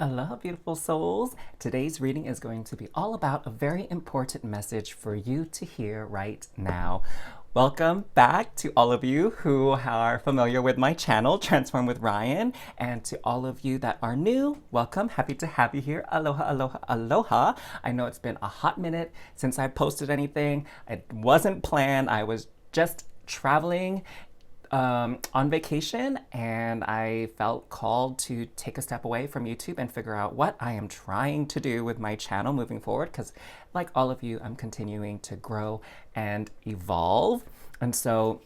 Aloha, beautiful souls. Today's reading is going to be all about a very important message for you to hear right now. Welcome back to all of you who are familiar with my channel, Transform with Ryan, and to all of you that are new, welcome. Happy to have you here. Aloha, aloha, aloha. I know it's been a hot minute since I posted anything. It wasn't planned. I was just traveling on vacation, and I felt called to take a step away from YouTube and figure out what I am trying to do with my channel moving forward, because like all of you, I'm continuing to grow and evolve. And so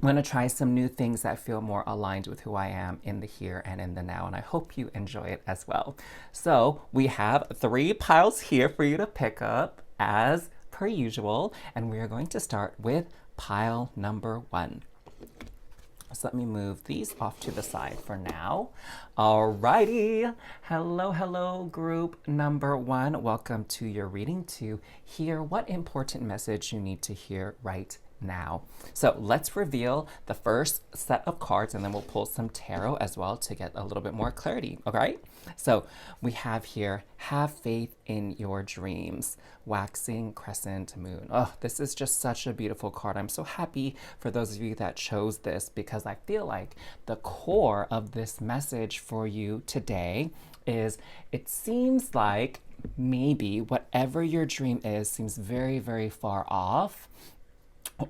I'm going to try some new things that feel more aligned with who I am in the here and in the now, and I hope you enjoy it as well. So we have 3 piles here for you to pick up as per usual, and we are going to start with pile number 1. So let me move these off to the side for now. Alrighty. Hello, hello, group number 1. Welcome to your reading to hear what important message you need to hear right now. So let's reveal the first set of cards, and then we'll pull some tarot as well to get a little bit more clarity. Okay, so we have here, have faith in your dreams, waxing crescent moon. Oh, this is just such a beautiful card. I'm so happy for those of you that chose this, because I feel like the core of this message for you today is, it seems like maybe whatever your dream is seems very, very far off,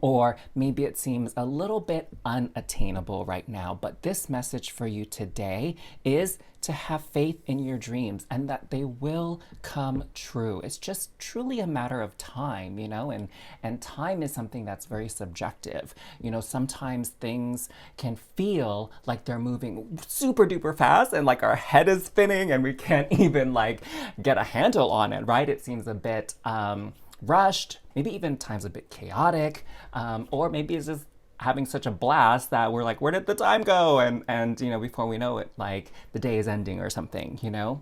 or maybe it seems a little bit unattainable right now. But this message for you today is to have faith in your dreams and that they will come true. It's just truly a matter of time, you know, and time is something that's very subjective. You know, sometimes things can feel like they're moving super duper fast and like our head is spinning and we can't even like get a handle on it, right? It seems a bit rushed, maybe even times a bit chaotic, or maybe it's just having such a blast that we're like, where did the time go? And you know, before we know it, like the day is ending or something, you know?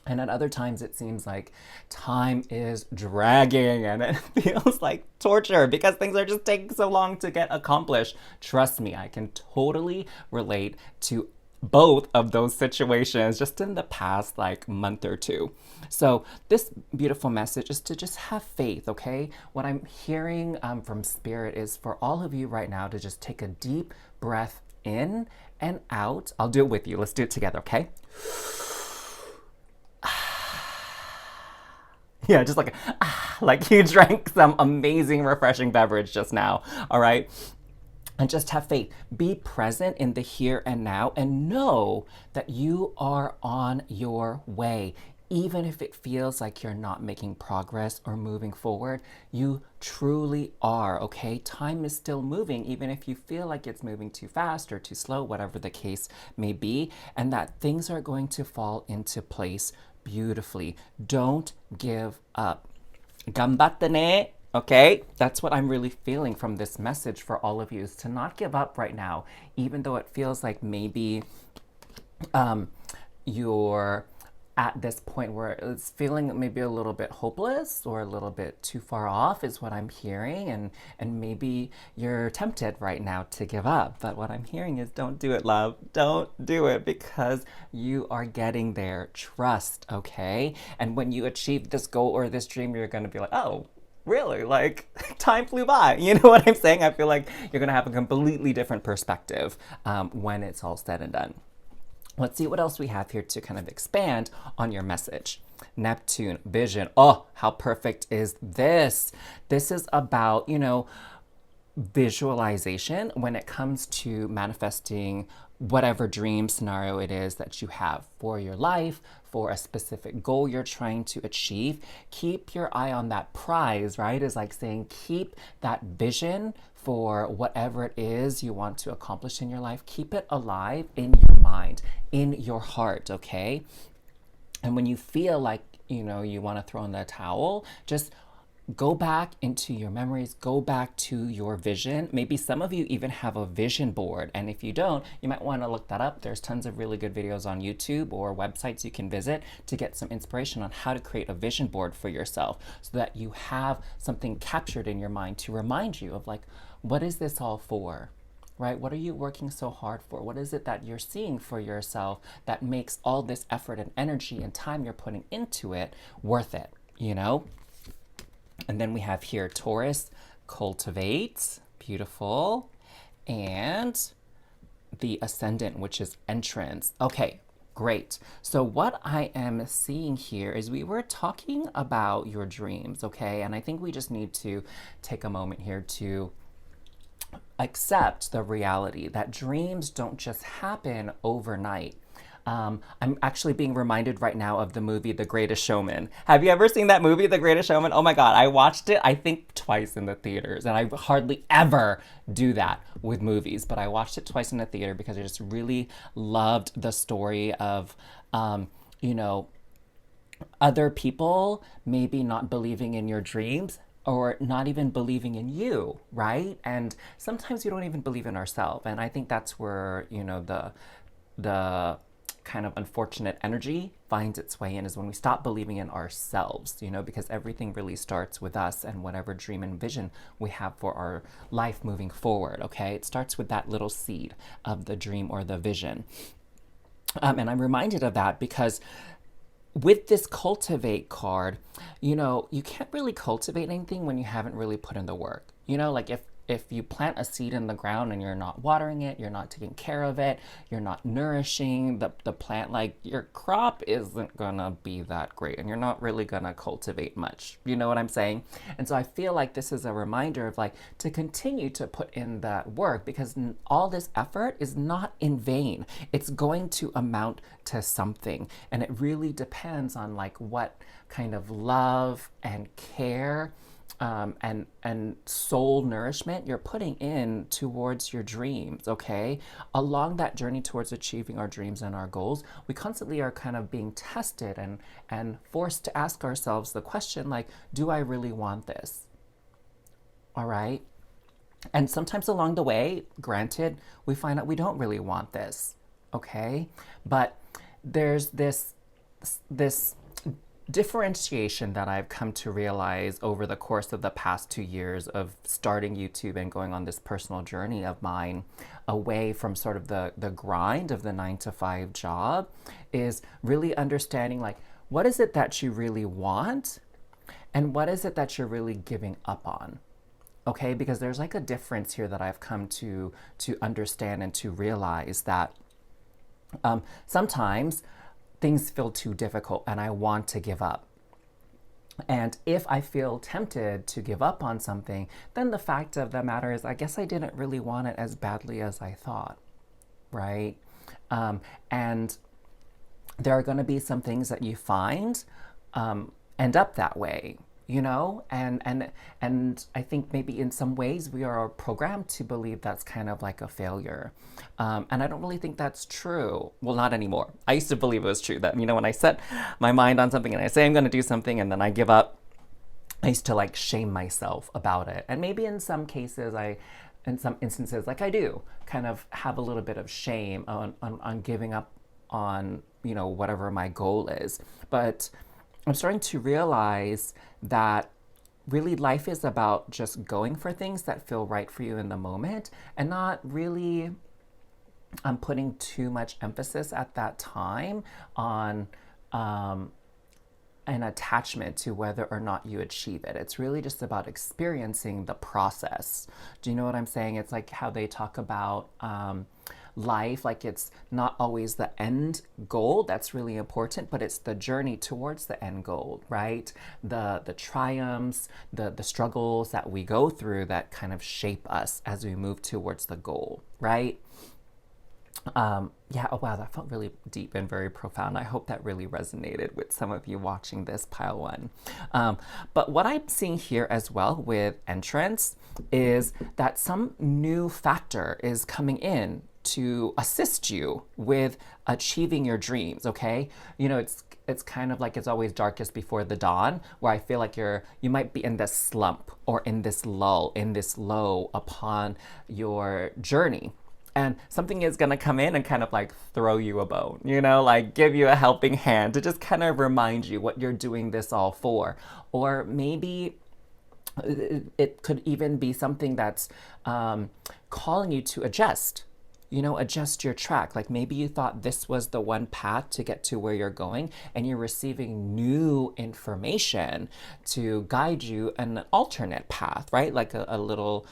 And at other times it seems like time is dragging and it feels like torture because things are just taking so long to get accomplished. Trust me, I can totally relate to both of those situations just in the past like month or two. So this beautiful message is to just have faith, okay? What I'm hearing from Spirit is for all of you right now to just take a deep breath in and out. I'll do it with you. Let's do it together, okay? Yeah, just like you drank some amazing, refreshing beverage just now, all right? And just have faith. Be present in the here and now and know that you are on your way. Even if it feels like you're not making progress or moving forward, you truly are, okay? Time is still moving, even if you feel like it's moving too fast or too slow, whatever the case may be, and that things are going to fall into place beautifully. Don't give up. Ganbatte ne. Okay, that's what I'm really feeling from this message for all of you, is to not give up right now, even though it feels like maybe you're at this point where it's feeling maybe a little bit hopeless or a little bit too far off is what I'm hearing, and maybe you're tempted right now to give up. But what I'm hearing is, don't do it, love. Don't do it, because you are getting there. Trust, okay? And when you achieve this goal or this dream, you're going to be like, oh, really? Like, time flew by. You know what I'm saying? I feel like you're going to have a completely different perspective when it's all said and done. Let's see what else we have here to kind of expand on your message. Neptune, vision. Oh, how perfect is this? This is about, you know, visualization when it comes to manifesting whatever dream scenario it is that you have for your life, for a specific goal you're trying to achieve. Keep your eye on that prize, right? Is like saying, keep that vision for whatever it is you want to accomplish in your life. Keep it alive in your mind, in your heart, okay? And when you feel like, you know, you want to throw in the towel, just go back into your memories, go back to your vision. Maybe some of you even have a vision board. And if you don't, you might want to look that up. There's tons of really good videos on YouTube or websites you can visit to get some inspiration on how to create a vision board for yourself, so that you have something captured in your mind to remind you of like, what is this all for? right? What are you working so hard for? What is it that you're seeing for yourself that makes all this effort and energy and time you're putting into it worth it, you know? And then we have here Taurus, cultivate, beautiful. And the ascendant, which is entrance. Okay, great. So what I am seeing here is we were talking about your dreams, okay? And I think we just need to take a moment here to accept the reality that dreams don't just happen overnight. I'm actually being reminded right now of the movie The Greatest Showman. Have you ever seen that movie, The Greatest Showman? Oh my God, I watched it, I think, twice in the theaters. And I hardly ever do that with movies, but I watched it twice in the theater because I just really loved the story of, you know, other people maybe not believing in your dreams or not even believing in you, right? And sometimes we don't even believe in ourselves. And I think that's where, you know, the kind of unfortunate energy finds its way in, is when we stop believing in ourselves, you know, because everything really starts with us and whatever dream and vision we have for our life moving forward, okay? It starts with that little seed of the dream or the vision. And I'm reminded of that because with this cultivate card, you know, you can't really cultivate anything when you haven't really put in the work. You know, like if you plant a seed in the ground and you're not watering it, you're not taking care of it, you're not nourishing the plant, like your crop isn't gonna be that great and you're not really gonna cultivate much. You know what I'm saying? And so I feel like this is a reminder of like to continue to put in that work, because all this effort is not in vain. It's going to amount to something. And it really depends on like what kind of love and care and soul nourishment you're putting in towards your dreams, okay? Along that journey towards achieving our dreams and our goals, we constantly are kind of being tested and forced to ask ourselves the question like, do I really want this? All right? And sometimes along the way, granted, we find out we don't really want this, okay? But there's this differentiation that I've come to realize over the course of the past 2 years of starting YouTube and going on this personal journey of mine away from sort of the grind of the 9-to-5 job, is really understanding like, what is it that you really want and what is it that you're really giving up on? Okay, because there's like a difference here that I've come to understand and to realize that sometimes things feel too difficult and I want to give up. And if I feel tempted to give up on something, then the fact of the matter is, I guess I didn't really want it as badly as I thought, right? And there are going to be some things that you find end up that way, you know, and I think maybe in some ways we are programmed to believe that's kind of like a failure, and I don't really think that's true. Well, not anymore. I used to believe it was true that, you know, when I set my mind on something and I say I'm going to do something and then I give up, I used to like shame myself about it. And maybe in some cases in some instances, like I do kind of have a little bit of shame on giving up on, you know, whatever my goal is. But I'm starting to realize that really life is about just going for things that feel right for you in the moment and not really putting too much emphasis at that time on an attachment to whether or not you achieve it. It's really just about experiencing the process. Do you know what I'm saying? It's like how they talk about life, like it's not always the end goal that's really important, but it's the journey towards the end goal, right? The triumphs, the struggles that we go through that kind of shape us as we move towards the goal, right? Yeah, oh wow, that felt really deep and very profound. I hope that really resonated with some of you watching this pile one. But what I'm seeing here as well with entrance is that some new factor is coming in to assist you with achieving your dreams, okay? You know, it's kind of like it's always darkest before the dawn, where I feel like you might be in this slump or in this lull, in this low upon your journey. And something is going to come in and kind of like throw you a bone, you know, like give you a helping hand to just kind of remind you what you're doing this all for. Or maybe It could even be something that's calling you to adjust, adjust your track. Like maybe you thought this was the one path to get to where you're going, and you're receiving new information to guide you an alternate path, right? Like a little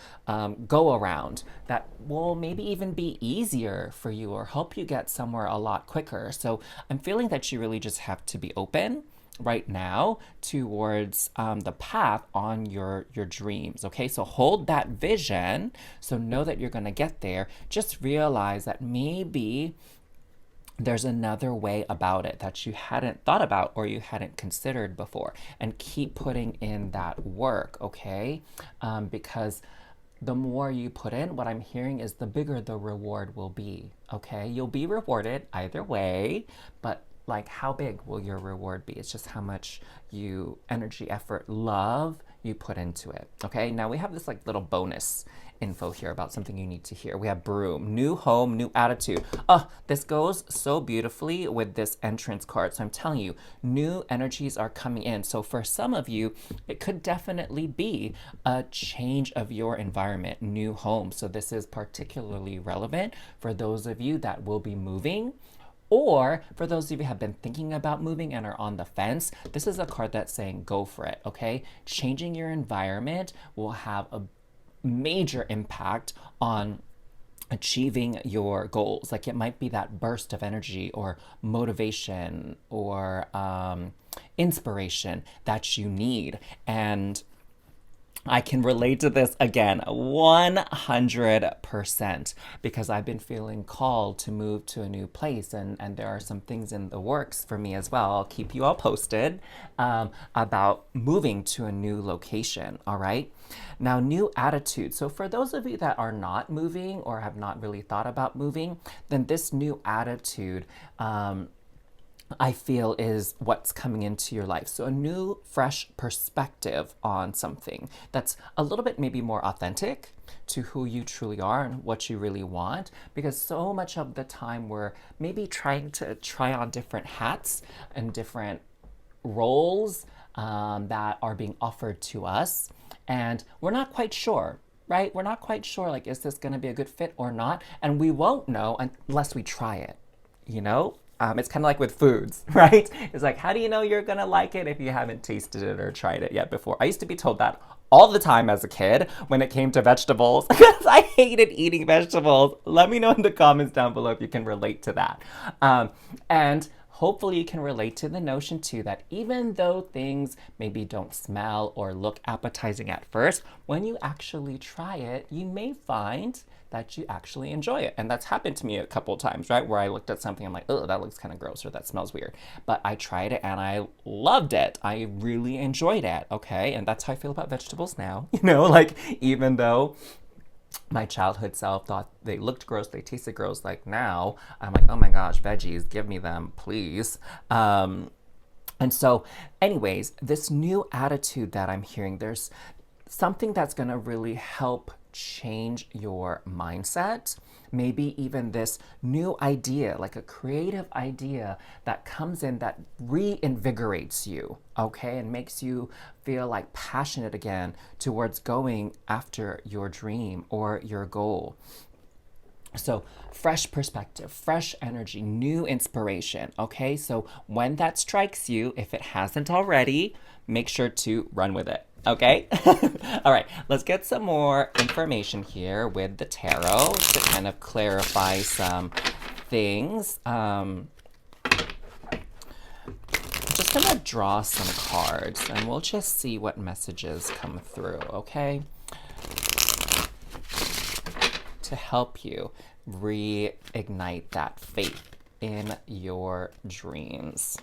go around that will maybe even be easier for you or help you get somewhere a lot quicker. So I'm feeling that you really just have to be open right now towards the path on your dreams. Okay, so hold that vision. So know that you're going to get there. Just realize that maybe there's another way about it that you hadn't thought about or you hadn't considered before, and keep putting in that work. Okay, because the more you put in, what I'm hearing is the bigger the reward will be. Okay, you'll be rewarded either way, but like how big will your reward be? It's just how much energy, effort, love you put into it. Okay, now we have this like little bonus info here about something you need to hear. We have broom, new home, new attitude. Oh, this goes so beautifully with this entrance card. So I'm telling you, new energies are coming in. So for some of you, it could definitely be a change of your environment, new home. So this is particularly relevant for those of you that will be moving. Or for those of you who have been thinking about moving and are on the fence, this is a card that's saying go for it, okay? Changing your environment will have a major impact on achieving your goals. Like it might be that burst of energy or motivation or inspiration that you need. And I can relate to this again 100% because I've been feeling called to move to a new place, and there are some things in the works for me as well. I'll keep you all posted about moving to a new location, all right? Now, new attitude. So for those of you that are not moving or have not really thought about moving, then this new attitude I feel is what's coming into your life. So a new, fresh perspective on something that's a little bit maybe more authentic to who you truly are and what you really want. Because so much of the time we're maybe trying to try on different hats and different roles that are being offered to us. And we're not quite sure, right? We're not quite sure, like, is this going to be a good fit or not? And we won't know unless we try it, you know? It's kind of like with foods, right? It's like, how do you know you're gonna like it if you haven't tasted it or tried it yet before? I used to be told that all the time as a kid when it came to vegetables because I hated eating vegetables. Let me know in the comments down below if you can relate to that. And hopefully you can relate to the notion too that even though things maybe don't smell or look appetizing at first, when you actually try it, you may find that you actually enjoy it. And that's happened to me a couple of times, right? Where I looked at something, I'm like, oh, that looks kind of gross or that smells weird. But I tried it and I loved it. I really enjoyed it, okay? And that's how I feel about vegetables now. Like even though my childhood self thought they looked gross, they tasted gross, like now I'm like, oh my gosh, veggies, give me them, please. And so anyways, this new attitude that I'm hearing, there's something that's gonna really help change your mindset. Maybe even this new idea, like a creative idea that comes in that reinvigorates you, okay, and makes you feel like passionate again towards going after your dream or your goal. So fresh perspective, fresh energy, new inspiration, okay? So when that strikes you, if it hasn't already, make sure to run with it. Okay? All right, let's get some more information here with the tarot to kind of clarify some things. I'm just gonna draw some cards and we'll just see what messages come through, okay? To help you reignite that faith in your dreams.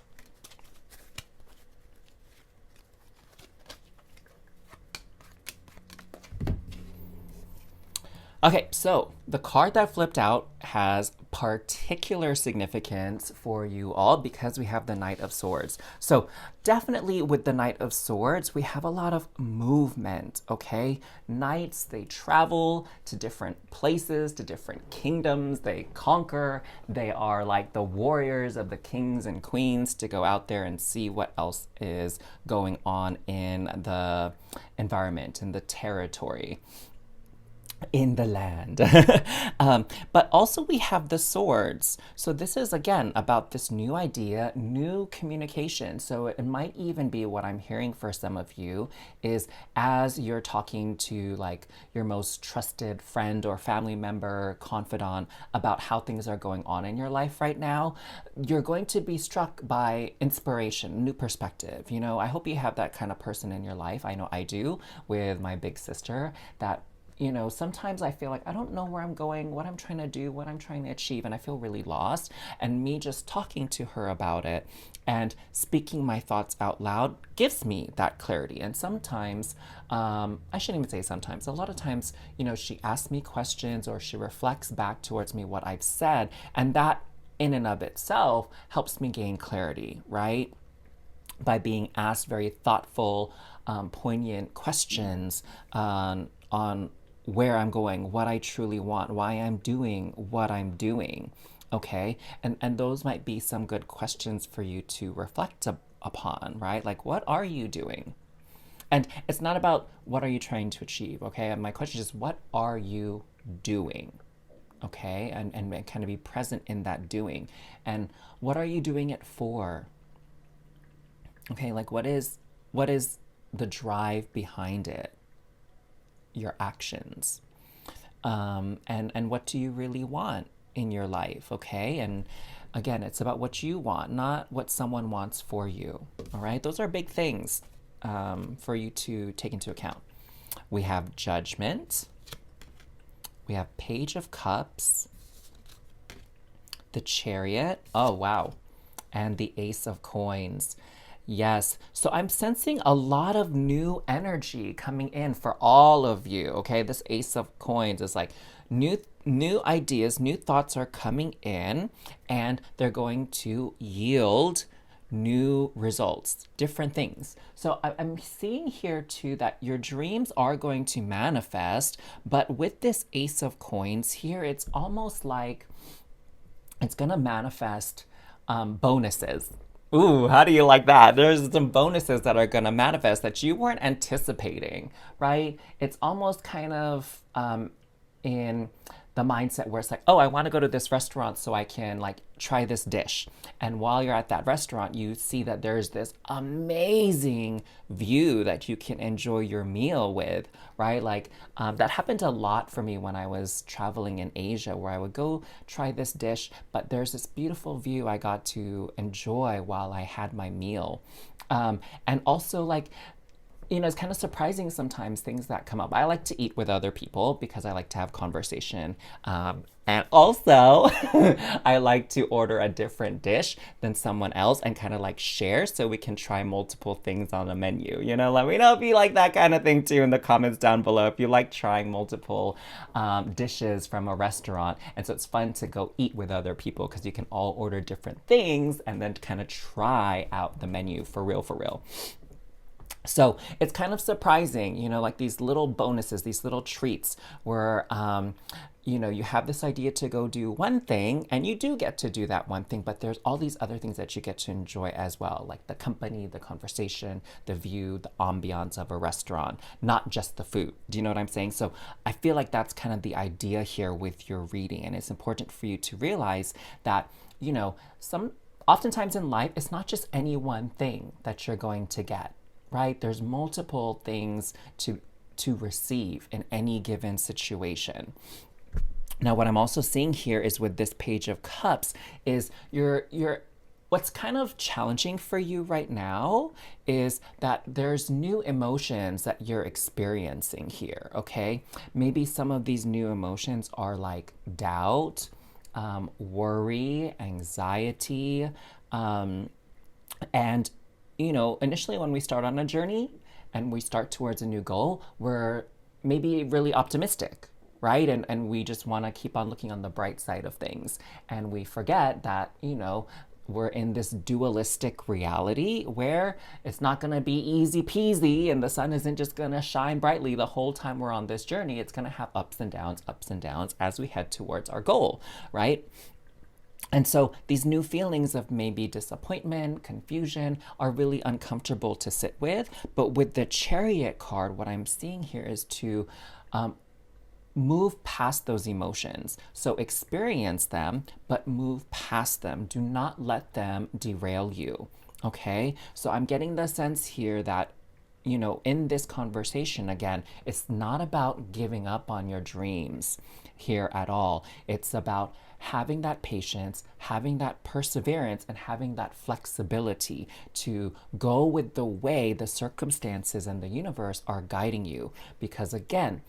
Okay, so the card that flipped out has particular significance for you all because we have the Knight of Swords. So definitely with the Knight of Swords, we have a lot of movement, okay? Knights, they travel to different places, to different kingdoms, they conquer, they are like the warriors of the kings and queens to go out there and see what else is going on in the environment, in the territory, in the land. But also we have the swords. So this is again about this new idea, new communication. So it might even be what I'm hearing for some of you is as you're talking to like your most trusted friend or family member, confidant about how things are going on in your life right now, you're going to be struck by inspiration, new perspective. You know, I hope you have that kind of person in your life. I know I do with my big sister that sometimes I feel like I don't know where I'm going, what I'm trying to do, what I'm trying to achieve, and I feel really lost. And me just talking to her about it and speaking my thoughts out loud gives me that clarity. And sometimes, I shouldn't even say sometimes, a lot of times, she asks me questions or she reflects back towards me what I've said. And that in and of itself helps me gain clarity, right? By being asked very thoughtful, poignant questions on where I'm going, what I truly want, why I'm doing what I'm doing, okay? And those might be some good questions for you to reflect upon, right? Like, what are you doing? And it's not about what are you trying to achieve, okay? And my question is, what are you doing? Okay, and kind of be present in that doing. And what are you doing it for? Okay, like what is the drive behind it? Your actions, and what do you really want in your life, okay? And again, it's about what you want, not what someone wants for you, all right? Those are big things for you to take into account. We have Judgment, we have Page of Cups, the Chariot, oh wow, and the Ace of Coins. Yes, so I'm sensing a lot of new energy coming in for all of you, okay? This Ace of Coins is like new ideas, new thoughts are coming in, and they're going to yield new results, different things. So I'm seeing here too that your dreams are going to manifest, but with this Ace of Coins here, it's almost like it's gonna manifest bonuses. Ooh, how do you like that? There's some bonuses that are going to manifest that you weren't anticipating, right? It's almost kind of in the mindset where it's like, oh, I want to go to this restaurant so I can like try this dish. And while you're at that restaurant, you see that there's this amazing view that you can enjoy your meal with, right? Like that happened a lot for me when I was traveling in Asia, where I would go try this dish, but there's this beautiful view I got to enjoy while I had my meal. And also like, it's kind of surprising sometimes things that come up. I like to eat with other people because I like to have conversation. And also, I like to order a different dish than someone else and kind of like share so we can try multiple things on a menu. Let me know if you like that kind of thing too in the comments down below. If you like trying multiple dishes from a restaurant. And so it's fun to go eat with other people because you can all order different things and then kind of try out the menu for real, for real. So it's kind of surprising, like these little bonuses, these little treats where, you have this idea to go do one thing and you do get to do that one thing, but there's all these other things that you get to enjoy as well, like the company, the conversation, the view, the ambiance of a restaurant, not just the food. Do you know what I'm saying? So I feel like that's kind of the idea here with your reading. And it's important for you to realize that, oftentimes in life, it's not just any one thing that you're going to get. Right? There's multiple things to receive in any given situation. Now, what I'm also seeing here is with this Page of Cups is what's kind of challenging for you right now is that there's new emotions that you're experiencing here, okay? Maybe some of these new emotions are like doubt, worry, anxiety, and initially when we start on a journey and we start towards a new goal, we're maybe really optimistic, right? And we just want to keep on looking on the bright side of things. And we forget that, we're in this dualistic reality where it's not going to be easy peasy and the sun isn't just going to shine brightly the whole time we're on this journey. It's going to have ups and downs as we head towards our goal, right? And so these new feelings of maybe disappointment, confusion are really uncomfortable to sit with. But with the Chariot card, what I'm seeing here is to move past those emotions. So experience them, but move past them. Do not let them derail you. Okay? So I'm getting the sense here that, in this conversation, again, it's not about giving up on your dreams here at all. It's about having that patience, having that perseverance, and having that flexibility to go with the way the circumstances and the universe are guiding you. Because again,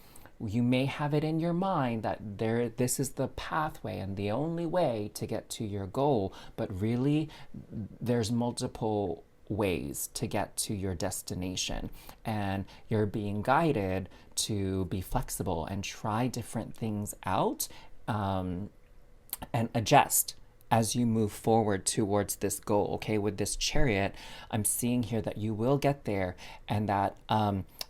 you may have it in your mind that this is the pathway and the only way to get to your goal, but really there's multiple ways to get to your destination, and you're being guided to be flexible and try different things out, and adjust as you move forward towards this goal. Okay, with this Chariot, I'm seeing here that you will get there, and that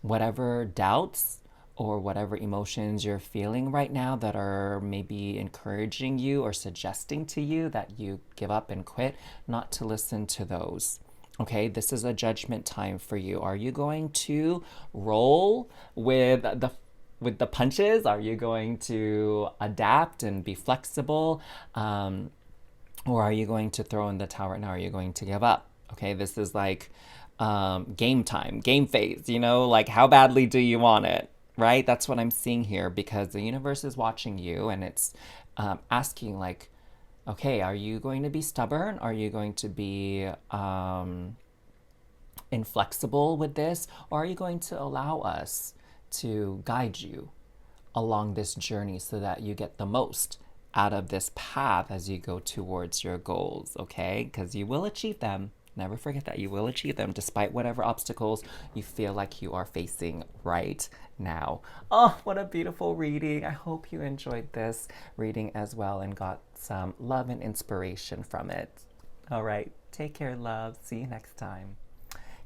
whatever doubts or whatever emotions you're feeling right now that are maybe encouraging you or suggesting to you that you give up and quit, not to listen to those. Okay, this is a judgment time for you. Are you going to roll with the punches? Are you going to adapt and be flexible? Or are you going to throw in the towel right now? Are you going to give up? Okay, this is like game time, game phase, like how badly do you want it? Right? That's what I'm seeing here, because the universe is watching you and it's asking like, okay, are you going to be stubborn? Are you going to be inflexible with this? Or are you going to allow us to guide you along this journey so that you get the most out of this path as you go towards your goals, okay? Because you will achieve them. Never forget that you will achieve them despite whatever obstacles you feel like you are facing right now. Oh, what a beautiful reading. I hope you enjoyed this reading as well and got some love and inspiration from it. All right, take care, love. See you next time.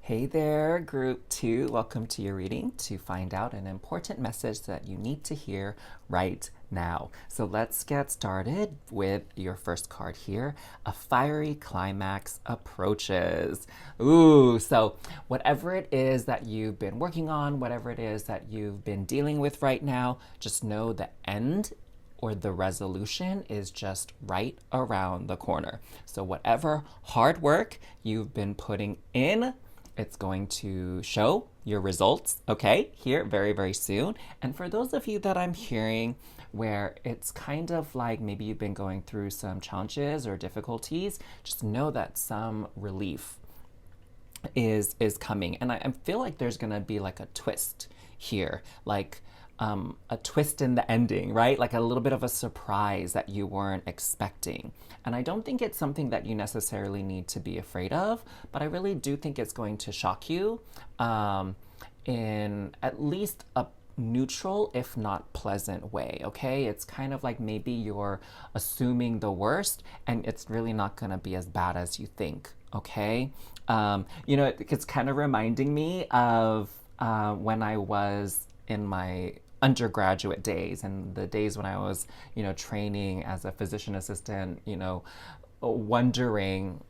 Hey there, group 2. Welcome to your reading to find out an important message that you need to hear right now. So let's get started with your first card here. A fiery climax approaches. Ooh, so whatever it is that you've been working on, whatever it is that you've been dealing with right now, just know the end or the resolution is just right around the corner. So whatever hard work you've been putting in, it's going to show your results, okay, here very, very soon. And for those of you that I'm hearing where it's kind of like maybe you've been going through some challenges or difficulties, just know that some relief is coming. And I feel like there's gonna be like a twist here, like a twist in the ending, right? Like a little bit of a surprise that you weren't expecting. And I don't think it's something that you necessarily need to be afraid of, but I really do think it's going to shock you in at least a neutral, if not pleasant way, okay? It's kind of like maybe you're assuming the worst and it's really not gonna be as bad as you think, okay? It's kind of reminding me of when I was in my undergraduate days and the days when I was, training as a physician assistant, wondering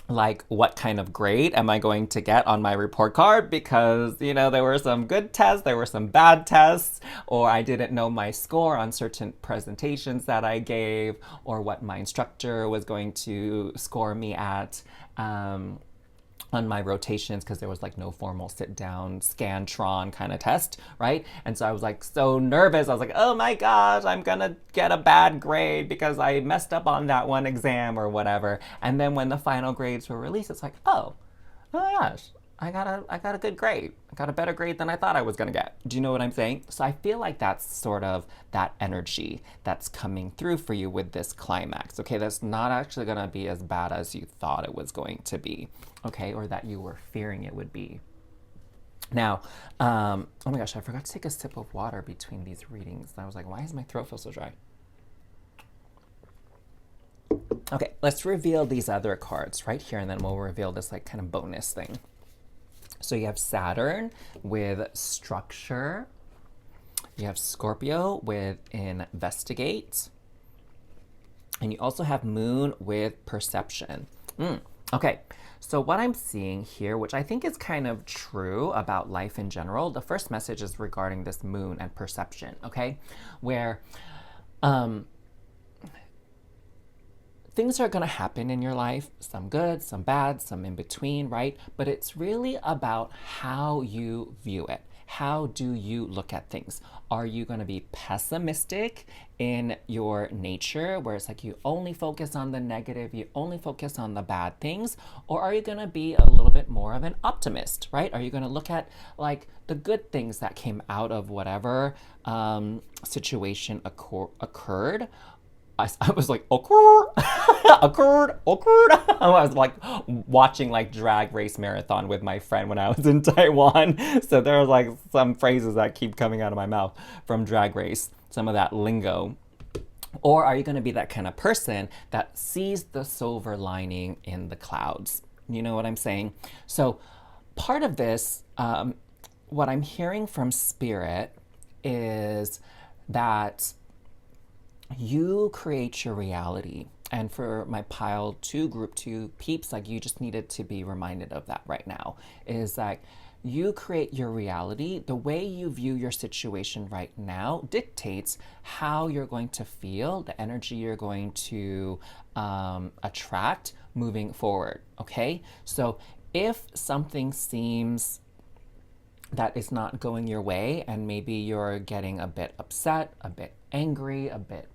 like what kind of grade am I going to get on my report card, because there were some good tests, there were some bad tests, or I didn't know my score on certain presentations that I gave, or what my instructor was going to score me at on my rotations, because there was like no formal sit down Scantron kind of test, right? And so I was like so nervous. I was like, oh my gosh, I'm gonna get a bad grade because I messed up on that one exam or whatever. And then when the final grades were released, it's like, oh my gosh, I got a good grade. I got a better grade than I thought I was gonna get. Do you know what I'm saying? So I feel like that's sort of that energy that's coming through for you with this climax. Okay, that's not actually gonna be as bad as you thought it was going to be, okay, or that you were fearing it would be. Now, oh my gosh, I forgot to take a sip of water between these readings. I was like, why does my throat feel so dry? Okay, let's reveal these other cards right here, and then we'll reveal this like kind of bonus thing. So you have Saturn with structure. You have Scorpio with investigate. And you also have Moon with perception. Okay, so what I'm seeing here, which I think is kind of true about life in general, the first message is regarding this Moon and perception, okay? Where things are going to happen in your life, some good, some bad, some in between, right? But it's really about how you view it. How do you look at things? Are you going to be pessimistic in your nature, where it's like you only focus on the negative, you only focus on the bad things? Or are you going to be a little bit more of an optimist, right? Are you going to look at like the good things that came out of whatever situation occurred? I was like, occurred. I was like watching like drag race marathon with my friend when I was in Taiwan. So there are like some phrases that keep coming out of my mouth from drag race, some of that lingo. Or are you going to be that kind of person that sees the silver lining in the clouds? You know what I'm saying? So part of this, what I'm hearing from Spirit is that you create your reality. And for my pile 2, group 2 peeps, like you just needed to be reminded of that right now, is like you create your reality. The way you view your situation right now dictates how you're going to feel, the energy you're going to attract moving forward, okay? So if something seems that is not going your way, and maybe you're getting a bit upset, a bit angry, a bit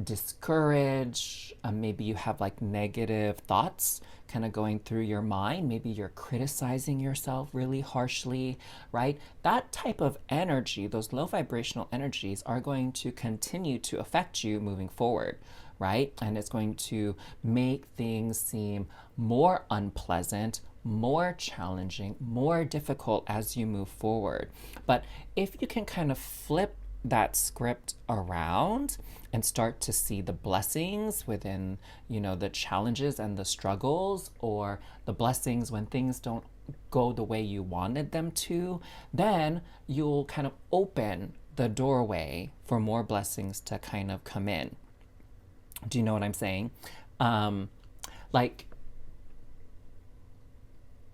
discouraged, maybe you have like negative thoughts kind of going through your mind, maybe you're criticizing yourself really harshly, right? That type of energy, those low vibrational energies, are going to continue to affect you moving forward, right? And it's going to make things seem more unpleasant, more challenging, more difficult as you move forward. But if you can kind of flip that script around and start to see the blessings within, you know, the challenges and the struggles, or the blessings when things don't go the way you wanted them to, then you'll kind of open the doorway for more blessings to kind of come in. Do you know what I'm saying? Like,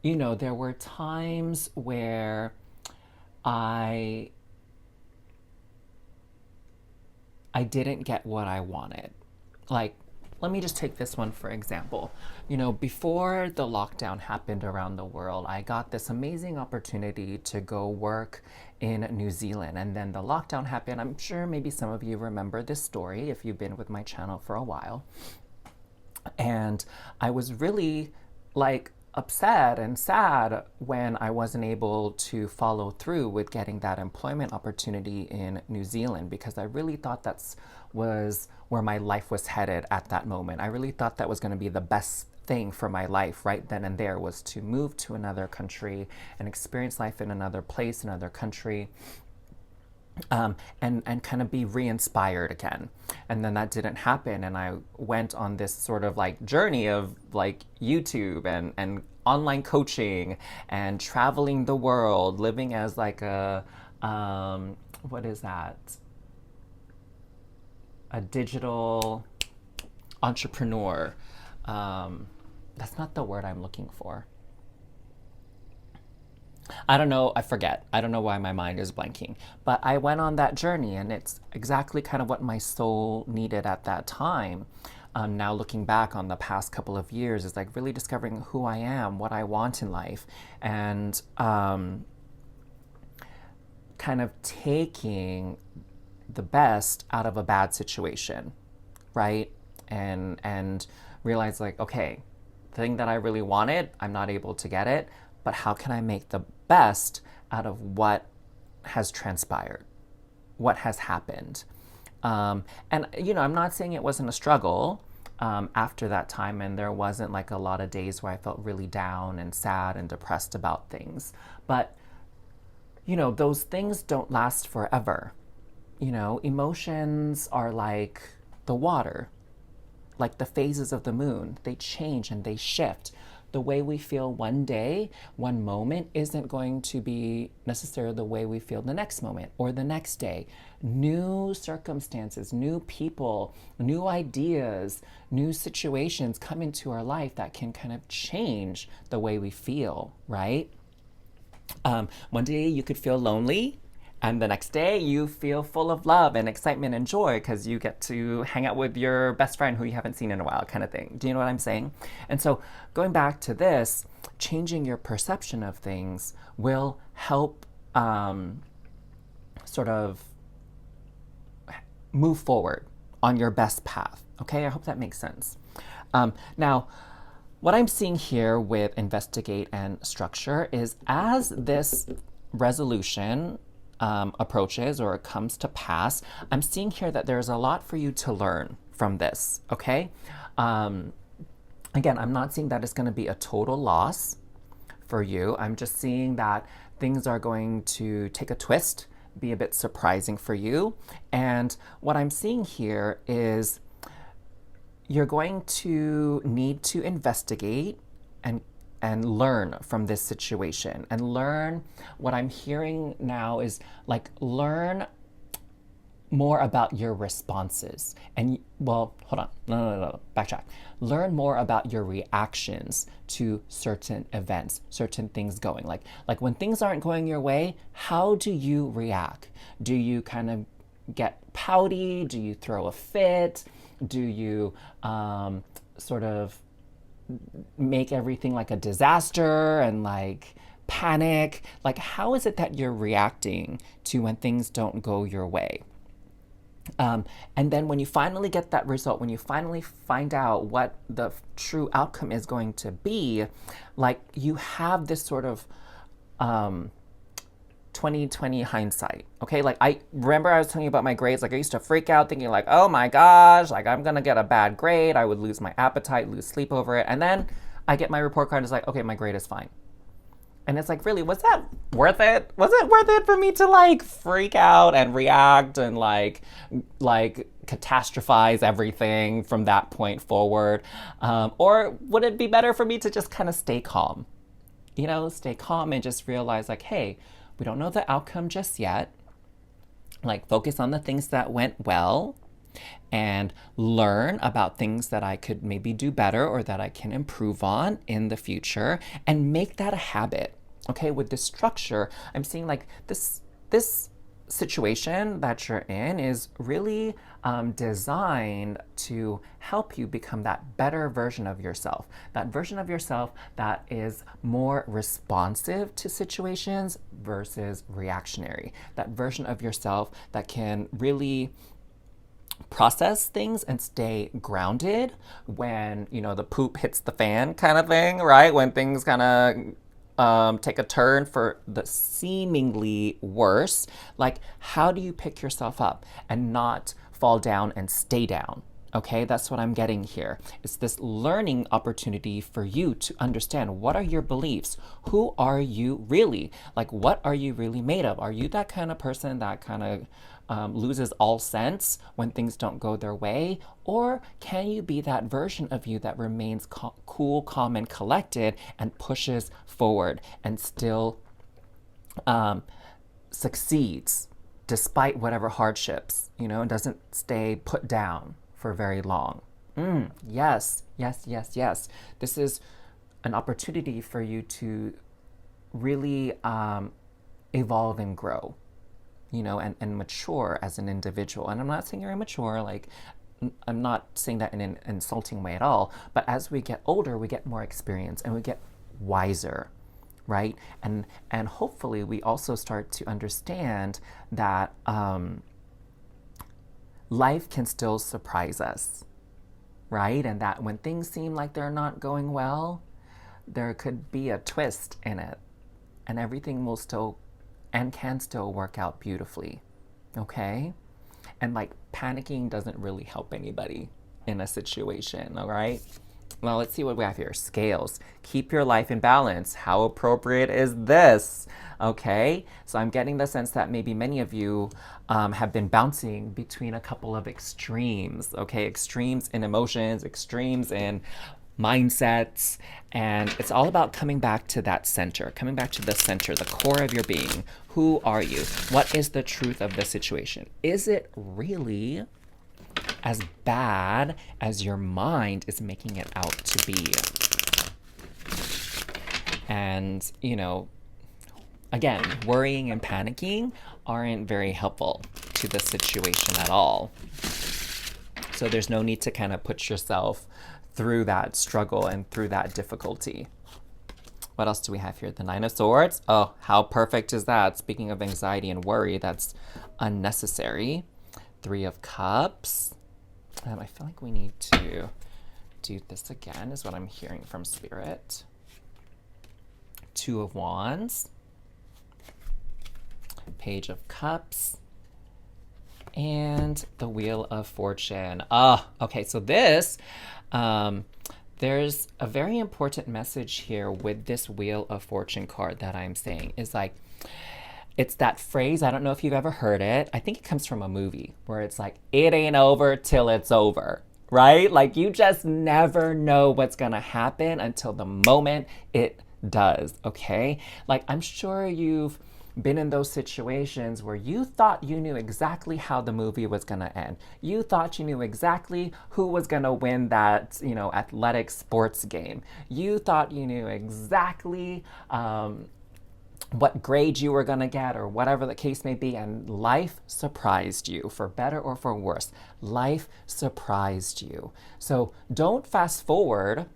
you know, there were times where I didn't get what I wanted. Like, let me just take this one for example. You know, before the lockdown happened around the world, I got this amazing opportunity to go work in New Zealand. And then the lockdown happened. I'm sure maybe some of you remember this story if you've been with my channel for a while. And I was really like upset and sad when I wasn't able to follow through with getting that employment opportunity in New Zealand, because I really thought was where my life was headed at that moment. I really thought that was going to be the best thing for my life right then and there, was to move to another country and experience life in another place, another country. And kind of be re-inspired again. And then that didn't happen, and I went on this sort of like journey of like YouTube and online coaching and traveling the world, living as like a what is that? A digital entrepreneur. That's not the word I'm looking for. I don't know, I forget. I don't know why my mind is blanking. But I went on that journey, and it's exactly kind of what my soul needed at that time. Now looking back on the past couple of years, is like really discovering who I am, what I want in life, and kind of taking the best out of a bad situation, right? And realize like, okay, the thing that I really wanted, I'm not able to get it, but how can I make the best out of what has transpired, what has happened? And, you know, I'm not saying it wasn't a struggle. after that time, and there wasn't like a lot of days where I felt really down and sad and depressed about things. But, you know, those things don't last forever. You know, emotions are like the water, like the phases of the moon. They change and they shift. The way we feel one day, one moment, isn't going to be necessarily the way we feel the next moment or the next day. New circumstances, new people, new ideas, new situations come into our life that can kind of change the way we feel, right? One day you could feel lonely, and the next day you feel full of love and excitement and joy because you get to hang out with your best friend who you haven't seen in a while, kind of thing. Do you know what I'm saying? And so going back to this, changing your perception of things will help sort of move forward on your best path. Okay, I hope that makes sense. Now, what I'm seeing here with investigate and structure is as this resolution approaches or comes to pass, I'm seeing here that there's a lot for you to learn from this, okay? Again, I'm not seeing that it's going to be a total loss for you. I'm just seeing that things are going to take a twist, be a bit surprising for you. And what I'm seeing here is you're going to need to investigate and learn from this situation and learn. What I'm hearing now is like learn more about your responses and, well, hold on, no, backtrack. Learn more about your reactions to certain events, certain things going. Like when things aren't going your way, how do you react? Do you kind of get pouty? Do you throw a fit? Do you sort of make everything like a disaster and like panic? Like, how is it that you're reacting to when things don't go your way? And then when you finally get that result, when you finally find out what the true outcome is going to be, like you have this sort of 2020 hindsight, okay? Like I remember I was telling you about my grades, like I used to freak out thinking like, oh my gosh, like I'm gonna get a bad grade. I would lose my appetite, lose sleep over it. And then I get my report card and it's like, okay, my grade is fine. And it's like, really, was that worth it? Was it worth it for me to like freak out and react and like catastrophize everything from that point forward? Or would it be better for me to just kind of stay calm? You know, stay calm and just realize like, hey, we don't know the outcome just yet. Like focus on the things that went well and learn about things that I could maybe do better or that I can improve on in the future and make that a habit. Okay, with this structure, I'm seeing like this situation that you're in is really designed to help you become that better version of yourself, that version of yourself that is more responsive to situations versus reactionary, that version of yourself that can really process things and stay grounded when, you know, the poop hits the fan kind of thing, right? When things kind of take a turn for the seemingly worse, like how do you pick yourself up and not fall down and stay down? Okay, that's what I'm getting here. It's this learning opportunity for you to understand what are your beliefs? Who are you really? Like, what are you really made of? Are you that kind of person that kind of loses all sense when things don't go their way? Or can you be that version of you that remains cool, calm, and collected and pushes forward and still succeeds despite whatever hardships, you know, and doesn't stay put down for very long? Yes. This is an opportunity for you to really evolve and grow, you know, and mature as an individual. And I'm not saying you're immature, like, I'm not saying that in an insulting way at all, but as we get older, we get more experience and we get wiser, right? And hopefully we also start to understand that life can still surprise us, right? And that when things seem like they're not going well, there could be a twist in it and everything will still and can still work out beautifully, okay? And like panicking doesn't really help anybody in a situation, all right? Well, let's see what we have here. Scales. Keep your life in balance. How appropriate is this? Okay, so I'm getting the sense that maybe many of you have been bouncing between a couple of extremes, okay? Extremes in emotions, extremes in mindsets, and it's all about coming back to that center, coming back to the center, the core of your being. Who are you? What is the truth of the situation? Is it really as bad as your mind is making it out to be? And, you know, again, worrying and panicking aren't very helpful to the situation at all. So there's no need to kind of put yourself through that struggle and through that difficulty. What else do we have here? The Nine of Swords. Oh, how perfect is that? Speaking of anxiety and worry, that's unnecessary. Three of Cups. I feel like we need to do this again, is what I'm hearing from Spirit. Two of Wands. Page of Cups. And the Wheel of Fortune. Okay, so this, there's a very important message here with this Wheel of Fortune card that I'm saying. Is like, it's that phrase, I don't know if you've ever heard it. I think it comes from a movie where it's like, it ain't over till it's over, right? Like, you just never know what's gonna happen until the moment it does, okay? Like, I'm sure you've been in those situations where you thought you knew exactly how the movie was going to end. You thought you knew exactly who was going to win that, you know, athletic sports game. You thought you knew exactly what grade you were going to get or whatever the case may be, and life surprised you, for better or for worse. Life surprised you. So don't fast forward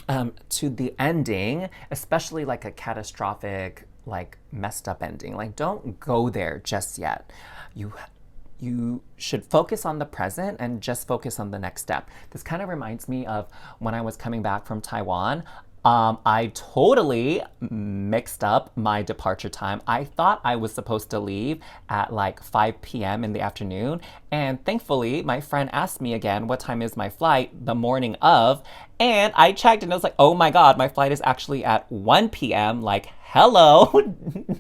to the ending, especially like a catastrophic, like messed up ending. Like, don't go there just yet. You should focus on the present and just focus on the next step. This kind of reminds me of when I was coming back from Taiwan. I totally mixed up my departure time. I thought I was supposed to leave at like 5 p.m. in the afternoon. And thankfully, my friend asked me again, what time is my flight, the morning of? And I checked and I was like, oh my God, my flight is actually at 1 p.m. Like, hello,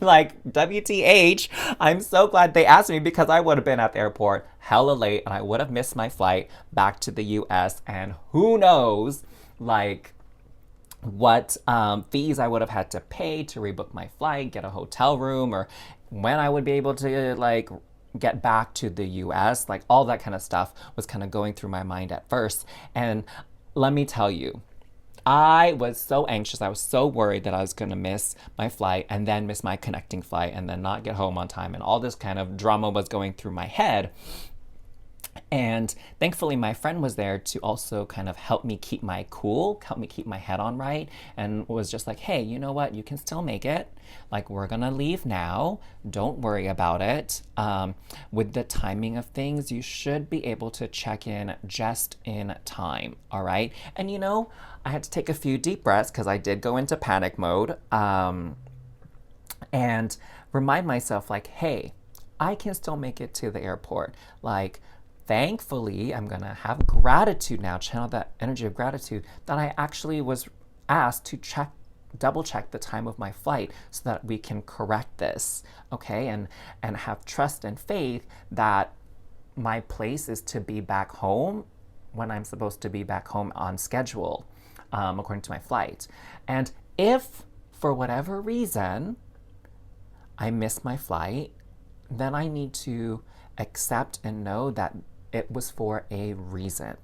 like WTH. I'm so glad they asked me, because I would have been at the airport hella late and I would have missed my flight back to the US. And who knows, like, what fees I would have had to pay to rebook my flight, get a hotel room, or when I would be able to like get back to the US. Like, all that kind of stuff was kind of going through my mind at first. And let me tell you, I was so anxious. I was so worried that I was going to miss my flight and then miss my connecting flight and then not get home on time. And all this kind of drama was going through my head. And thankfully, my friend was there to also kind of help me keep my cool, help me keep my head on right, and was just like, hey, you know what? You can still make it. Like, we're going to leave now. Don't worry about it. With the timing of things, you should be able to check in just in time. All right. And, you know, I had to take a few deep breaths because I did go into panic mode, and remind myself, like, hey, I can still make it to the airport. Like, thankfully, I'm going to have gratitude now, channel that energy of gratitude, that I actually was asked to double check the time of my flight so that we can correct this, okay? And have trust and faith that my place is to be back home when I'm supposed to be back home on schedule, according to my flight. And if, for whatever reason, I miss my flight, then I need to accept and know that it was for a reason.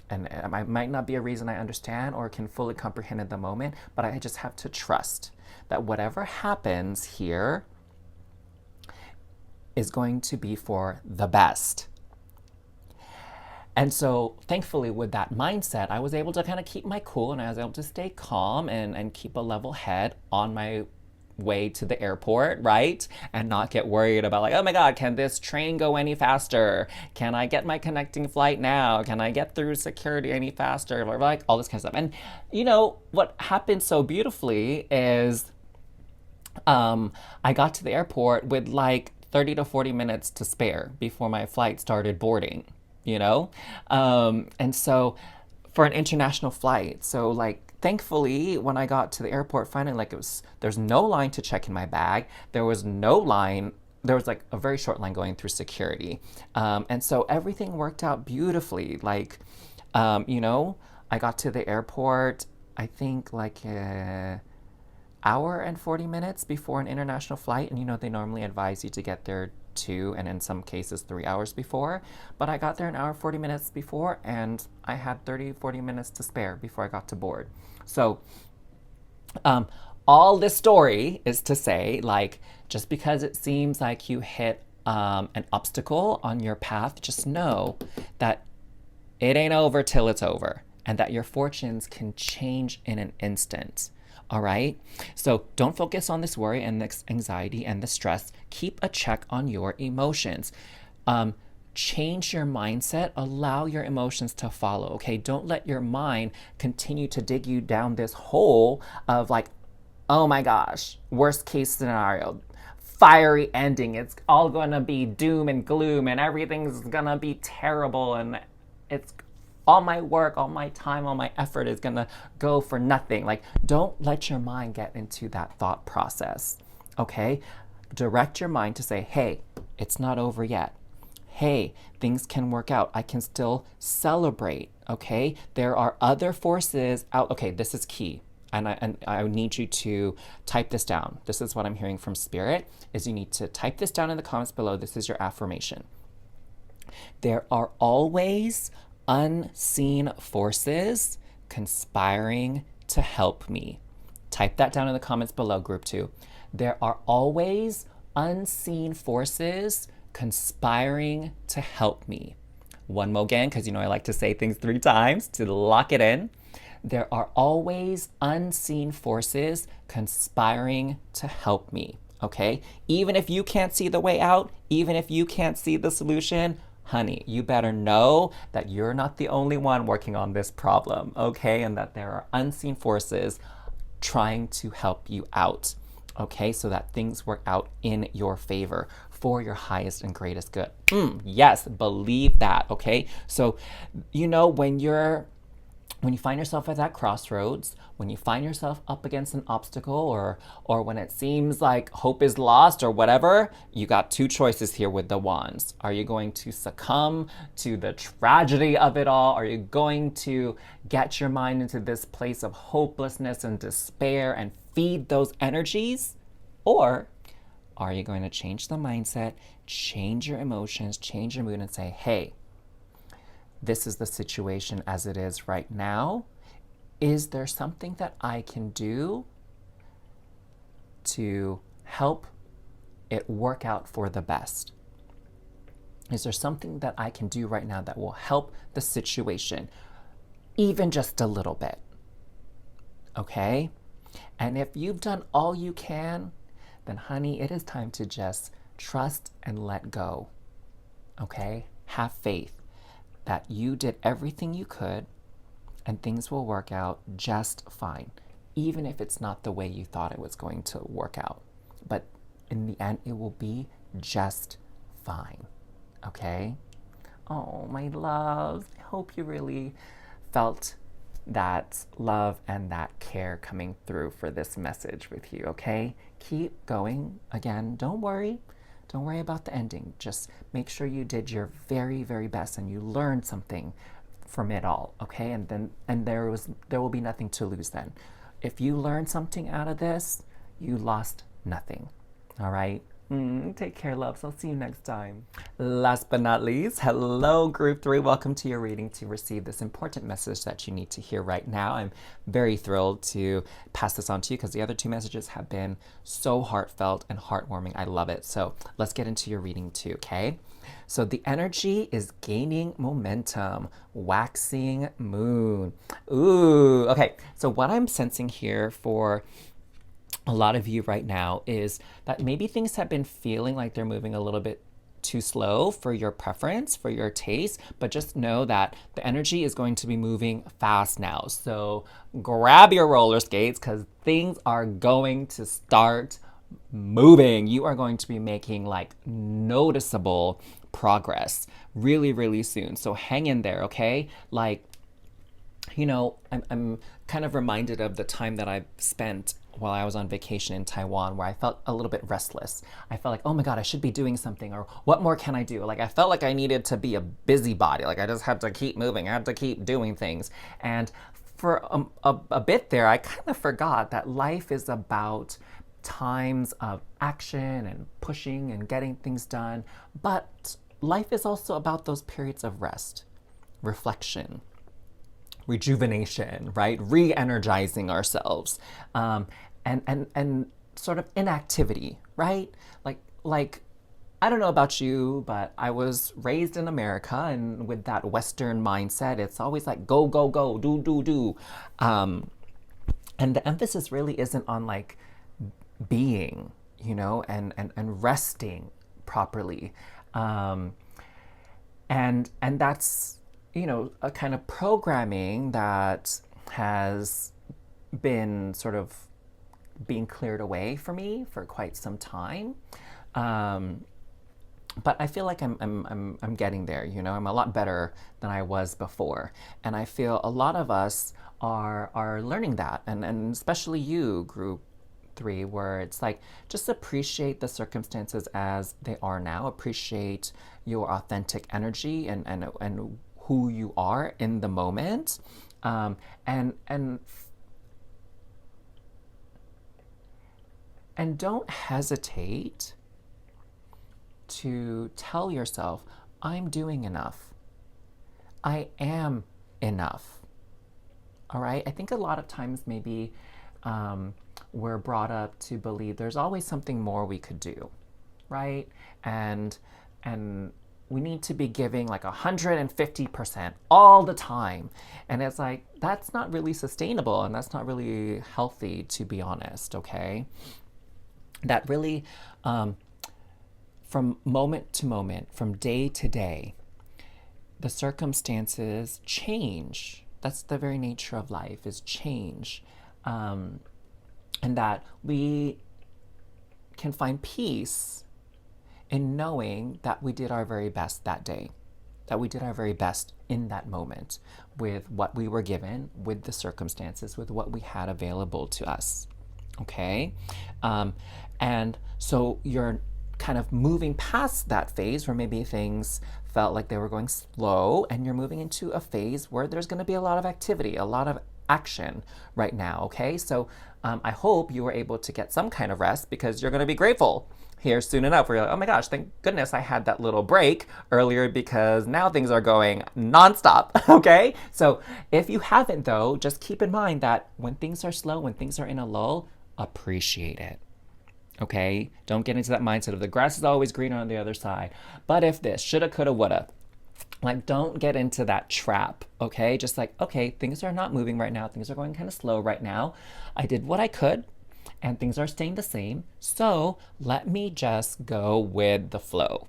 And it might not be a reason I understand or can fully comprehend at the moment, but I just have to trust that whatever happens here is going to be for the best. And so thankfully, with that mindset, I was able to kind of keep my cool, and I was able to stay calm and keep a level head on my way to the airport, right? And not get worried about, like, oh my God, can this train go any faster? Can I get my connecting flight now? Can I get through security any faster? Like, all this kind of stuff. And you know, what happened so beautifully is I got to the airport with like 30 to 40 minutes to spare before my flight started boarding. you know? And so for an international flight, so like thankfully when I got to the airport finally, like there's no line to check in my bag. There was no line. There was like a very short line going through security. And so everything worked out beautifully. Like, you know, I got to the airport, I think like hour and 40 minutes before an international flight. And you know, they normally advise you to get there 2 and in some cases 3 hours before. But I got there an hour 40 minutes before and I had 30-40 minutes to spare before I got to board. So all this story is to say, like, just because it seems like you hit an obstacle on your path, just know that it ain't over till it's over, and that your fortunes can change in an instant. All right? So don't focus on this worry and this anxiety and the stress. Keep a check on your emotions. Change your mindset. Allow your emotions to follow. Okay? Don't let your mind continue to dig you down this hole of like, oh my gosh, worst case scenario, fiery ending. It's all gonna be doom and gloom and everything's gonna be terrible and it's all my work, all my time, all my effort is gonna go for nothing. Like, don't let your mind get into that thought process, okay? Direct your mind to say, hey, it's not over yet. Hey, things can work out. I can still celebrate, okay? There are other forces out. Okay, this is key. And I need you to type this down. This is what I'm hearing from Spirit, is you need to type this down in the comments below. This is your affirmation. There are always unseen forces conspiring to help me. Type that down in the comments below, group 2. There are always unseen forces conspiring to help me. One more again, because you know I like to say things 3 times to lock it in. There are always unseen forces conspiring to help me, okay? Even if you can't see the way out, even if you can't see the solution, honey, you better know that you're not the only one working on this problem, okay? And that there are unseen forces trying to help you out, okay? So that things work out in your favor for your highest and greatest good. Yes, believe that, okay? So, you know, when you find yourself at that crossroads, when you find yourself up against an obstacle or when it seems like hope is lost or whatever, you got 2 choices here with the wands. Are you going to succumb to the tragedy of it all? Are you going to get your mind into this place of hopelessness and despair and feed those energies? Or are you going to change the mindset, change your emotions, change your mood and say, hey, this is the situation as it is right now. Is there something that I can do to help it work out for the best? Is there something that I can do right now that will help the situation, even just a little bit? Okay? And if you've done all you can, then honey, it is time to just trust and let go. Okay? Have faith that you did everything you could and things will work out just fine, even if it's not the way you thought it was going to work out. But in the end, it will be just fine, okay? Oh, my loves, I hope you really felt that love and that care coming through for this message with you, okay? Keep going. Again, don't worry. Don't worry about the ending. Just make sure you did your very, very best and you learned something from it all, okay? And there will be nothing to lose then. If you learned something out of this, you lost nothing, all right? Take care, loves. I'll see you next time. Last but not least, hello, Group 3. Welcome to your reading to receive this important message that you need to hear right now. I'm very thrilled to pass this on to you because the other 2 messages have been so heartfelt and heartwarming. I love it. So let's get into your reading too, okay? So the energy is gaining momentum, waxing moon. Ooh, okay. So what I'm sensing here for a lot of you right now is that maybe things have been feeling like they're moving a little bit too slow for your preference, for your taste, but just know that the energy is going to be moving fast now. So grab your roller skates because things are going to start moving. You are going to be making like noticeable progress really, really soon. So hang in there, okay? Like, I'm kind of reminded of the time that I spent while I was on vacation in Taiwan, where I felt a little bit restless. I felt like, oh my God, I should be doing something, or what more can I do? Like, I felt like I needed to be a busybody. Like, I just had to keep moving, I had to keep doing things. And for a bit there, I kind of forgot that life is about times of action and pushing and getting things done. But life is also about those periods of rest, reflection, rejuvenation, right? Re-energizing ourselves, and sort of inactivity, right? Like I don't know about you, but I was raised in America, and with that Western mindset, it's always like go, go, go, do. And the emphasis really isn't on like being, and resting properly. And that's, a kind of programming that has been sort of being cleared away for me for quite some time. But I feel like I'm getting there. I'm a lot better than I was before, and I feel a lot of us are learning that, and especially you, group 3, where it's like just appreciate the circumstances as they are now. Appreciate your authentic energy and who you are in the moment, and don't hesitate to tell yourself, I'm doing enough. I am enough. All right? I think a lot of times maybe we're brought up to believe there's always something more we could do, right? And we need to be giving like 150% all the time. And it's like, that's not really sustainable, and that's not really healthy, to be honest, okay? That really, from moment to moment, from day to day, the circumstances change. That's the very nature of life, is change. And that we can find peace in knowing that we did our very best that day, that we did our very best in that moment with what we were given, with the circumstances, with what we had available to us, okay? And so you're kind of moving past that phase where maybe things felt like they were going slow, and you're moving into a phase where there's going to be a lot of activity, a lot of action right now, okay? So I hope you were able to get some kind of rest, because you're going to be grateful here soon enough where you're like, oh my gosh, thank goodness I had that little break earlier, because now things are going nonstop, okay? So if you haven't though, just keep in mind that when things are slow, when things are in a lull, appreciate it. Okay? Don't get into that mindset of the grass is always greener on the other side. But if this, shoulda, coulda, woulda. Like, don't get into that trap, okay? Just like, okay, things are not moving right now. Things are going kind of slow right now. I did what I could, and things are staying the same. So let me just go with the flow.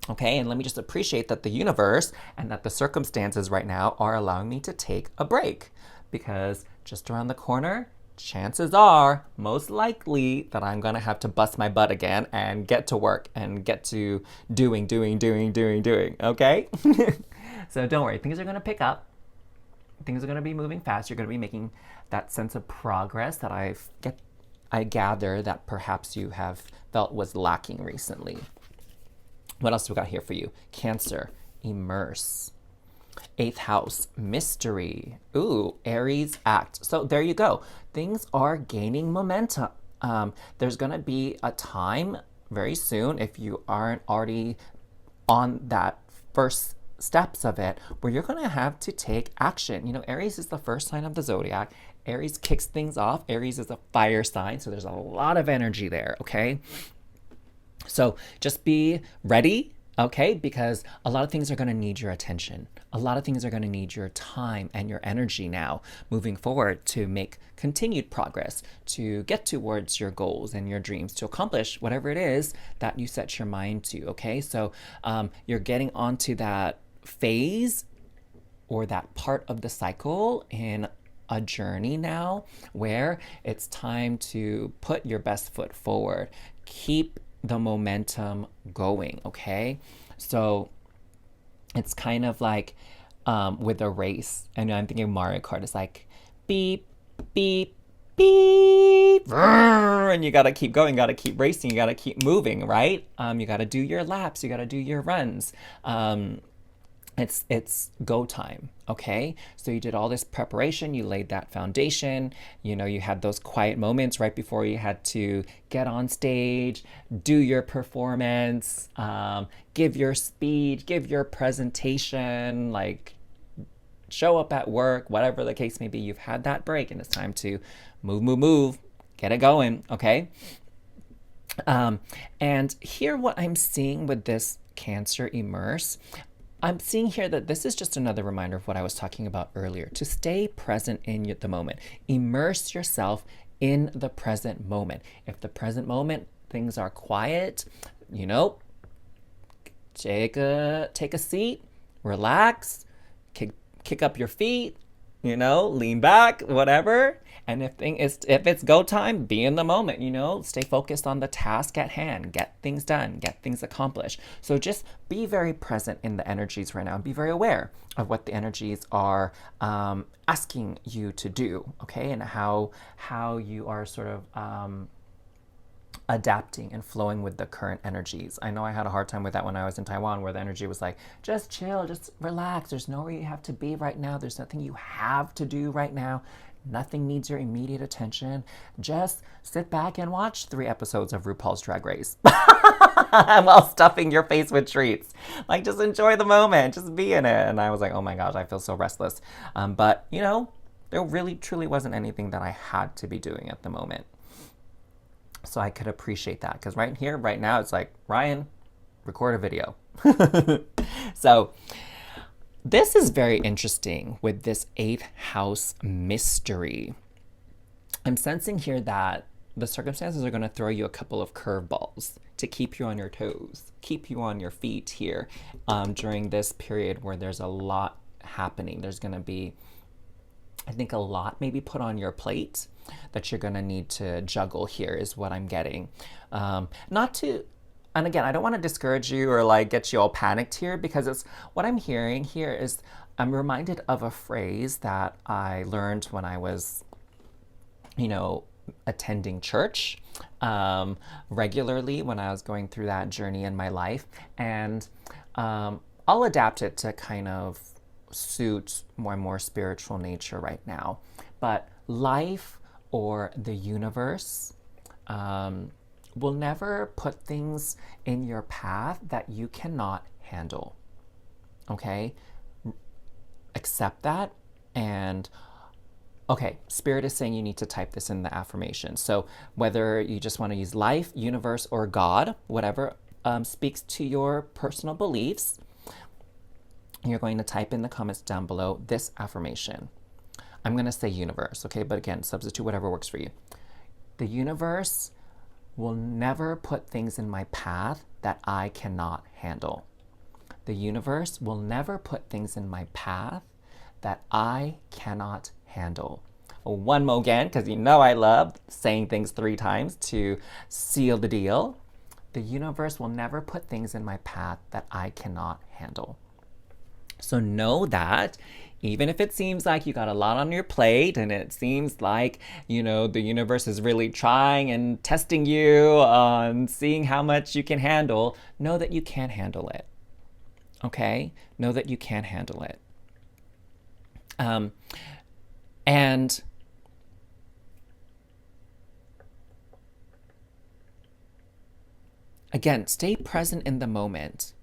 Okay, and let me just appreciate that the universe and that the circumstances right now are allowing me to take a break, because just around the corner, chances are, most likely, that I'm gonna have to bust my butt again and get to work and get to doing, okay? So don't worry, things are gonna pick up. Things are gonna be moving fast. You're gonna be making that sense of progress that I gather that perhaps you have felt was lacking recently. What else do we got here for you? Cancer, immerse. 8th house, mystery. Ooh, Aries, act. So there you go. Things are gaining momentum. There's going to be a time very soon, if you aren't already on that first steps of it, where you're going to have to take action. Aries is the first sign of the zodiac. Aries kicks things off. Aries is a fire sign, so there's a lot of energy there, okay? So just be ready, okay? Because a lot of things are going to need your attention. A lot of things are going to need your time and your energy now moving forward to make continued progress, to get towards your goals and your dreams, to accomplish whatever it is that you set your mind to, okay? So you're getting onto that phase or that part of the cycle in a journey now where it's time to put your best foot forward. Keep the momentum going, okay? So it's kind of like with a race, and I'm thinking Mario Kart is like beep, beep, beep, and you gotta keep going, you gotta keep racing, you gotta keep moving, right? You gotta do your laps, you gotta do your runs. It's go time, okay? So you did all this preparation, you laid that foundation, you know, you had those quiet moments right before you had to get on stage, do your performance, give your speech, give your presentation, like show up at work, whatever the case may be. You've had that break and it's time to move, get it going, okay? And here what I'm seeing with this Cancer immerse, I'm seeing here that this is just another reminder of what I was talking about earlier, to stay present in the moment. Immerse yourself in the present moment. If the present moment things are quiet, you know, take a seat, relax, kick up your feet, you know, lean back, whatever. And if it's go time, be in the moment, you know, stay focused on the task at hand, get things done, get things accomplished. So just be very present in the energies right now and be very aware of what the energies are asking you to do, okay? And how you are sort of adapting and flowing with the current energies. I know I had a hard time with that when I was in Taiwan, where the energy was like, just chill, just relax. There's nowhere you have to be right now. There's nothing you have to do right now. Nothing needs your immediate attention. Just sit back and watch 3 episodes of RuPaul's Drag Race while stuffing your face with treats. Like, just enjoy the moment. Just be in it. And I was like, oh my gosh, I feel so restless. But, you know, there really, truly wasn't anything that I had to be doing at the moment. So I could appreciate that, because right here, right now, it's like, Ryan, record a video. So this is very interesting with this 8th house mystery. I'm sensing here that the circumstances are going to throw you a couple of curveballs to keep you on your toes, keep you on your feet here during this period where there's a lot happening. There's going to be, I think, a lot maybe put on your plate that you're going to need to juggle here is what I'm getting. Not to, and again, I don't want to discourage you or like get you all panicked here, because it's what I'm hearing here is I'm reminded of a phrase that I learned when I was, you know, attending church regularly when I was going through that journey in my life. And I'll adapt it to kind of suit my more spiritual nature right now. But life or the universe will never put things in your path that you cannot handle. Okay? Accept that. And okay, Spirit is saying you need to type this in the affirmation. So whether you just want to use life, universe, or God, whatever speaks to your personal beliefs, you're going to type in the comments down below this affirmation. I'm going to say universe, okay? But again, substitute whatever works for you. The universe will never put things in my path that I cannot handle. The universe will never put things in my path that I cannot handle. One more again, because you know I love saying things 3 times to seal the deal. The universe will never put things in my path that I cannot handle. So know that even if it seems like you got a lot on your plate and it seems like, you know, the universe is really trying and testing you on seeing how much you can handle, know that you can handle it. Okay? Know that you can handle it. And again, stay present in the moment.